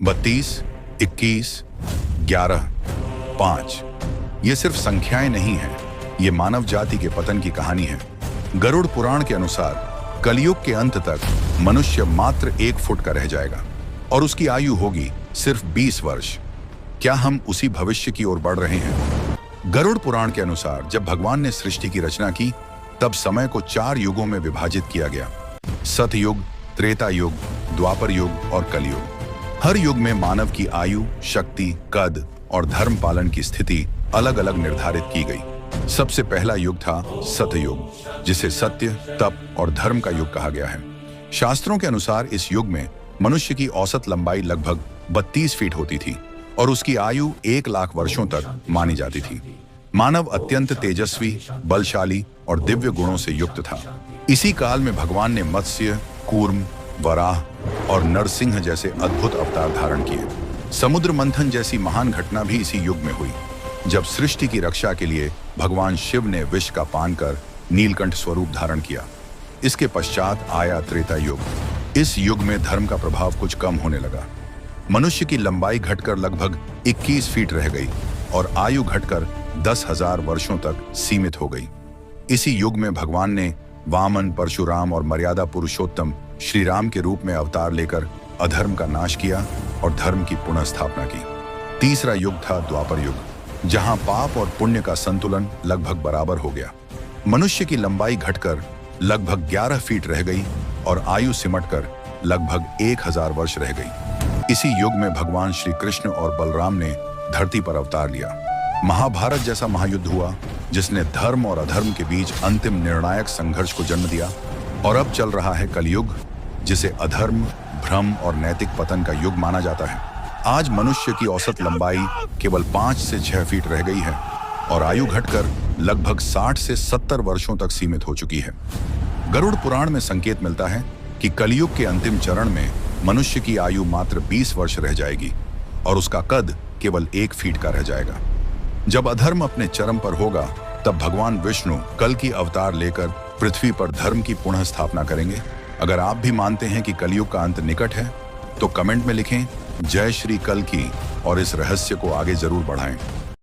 32, 21, 11, 5 ये सिर्फ संख्याएं नहीं हैं, ये मानव जाति के पतन की कहानी है। गरुड़ पुराण के अनुसार कलयुग के अंत तक मनुष्य मात्र 1 फुट का रह जाएगा और उसकी आयु होगी सिर्फ 20 वर्ष। क्या हम उसी भविष्य की ओर बढ़ रहे हैं? गरुड़ पुराण के अनुसार जब भगवान ने सृष्टि की रचना की तब समय को 4 युगों में विभाजित किया गया। सतयुग, त्रेता युग, द्वापर युग और कलयुग। हर युग में मानव की आयु, शक्ति, कद और धर्म पालन की स्थिति अलग अलग निर्धारित की गई। सबसे पहला युग था सतयुग, जिसे सत्य, तप और धर्म का युग कहा गया है। शास्त्रों के अनुसार इस युग में मनुष्य की औसत लंबाई लगभग 32 फीट होती थी और उसकी आयु 1 लाख वर्षों तक मानी जाती थी। मानव अत्यंत तेजस्वी, बलशाली और दिव्य गुणों से युक्त था। इसी काल में भगवान ने मत्स्य, कूर्म, वराह और नरसिंह जैसे अद्भुत अवतार धारण किए। समुद्र मंथन जैसी महान घटना भी इसी युग में हुई, जब सृष्टि की रक्षा के लिए भगवान शिव ने विष का पान कर नीलकंठ स्वरूप धारण किया। इसके पश्चात आया त्रेता युग। इस युग में धर्म का प्रभाव कुछ कम होने लगा। मनुष्य की लंबाई घटकर लगभग 21 फीट रह गई और आयु घटकर 10,000 वर्षों तक सीमित हो गई। इसी युग में भगवान ने वामन, परशुराम और मर्यादा पुरुषोत्तम श्री राम के रूप में अवतार लेकर अधर्म का नाश किया और धर्म की पुनः स्थापना की। तीसरा युग था द्वापर युग, जहां पाप और पुण्य का संतुलन लगभग बराबर हो गया। मनुष्य की लंबाई घटकर लगभग 11 फीट रह गई और आयु सिमटकर लगभग 1000 वर्ष रह गई। इसी युग में भगवान श्री कृष्ण और बलराम ने धरती पर अवतार लिया। महाभारत जैसा महायुद्ध हुआ, जिसने धर्म और अधर्म के बीच अंतिम निर्णायक संघर्ष को जन्म दिया। और अब चल रहा है कलयुग, जिसे अधर्म, भ्रम और नैतिक पतन का युग माना जाता है। आज मनुष्य की औसत लंबाई केवल 5 से 6 फीट रह गई है और आयु घटकर लगभग 60 से 70 वर्षों तक सीमित हो चुकी है। गरुड़ पुराण में संकेत मिलता है कि कलयुग के अंतिम चरण में मनुष्य की आयु मात्र 20 वर्ष रह जाएगी और उसका कद केवल 1 फीट का रह जाएगा। जब अधर्म अपने चरम पर होगा, तब भगवान विष्णु कल की अवतार लेकर पृथ्वी पर धर्म की पुनः स्थापना करेंगे। अगर आप भी मानते हैं कि कलयुग का अंत निकट है, तो कमेंट में लिखें जय श्री कल की और इस रहस्य को आगे जरूर बढ़ाएं।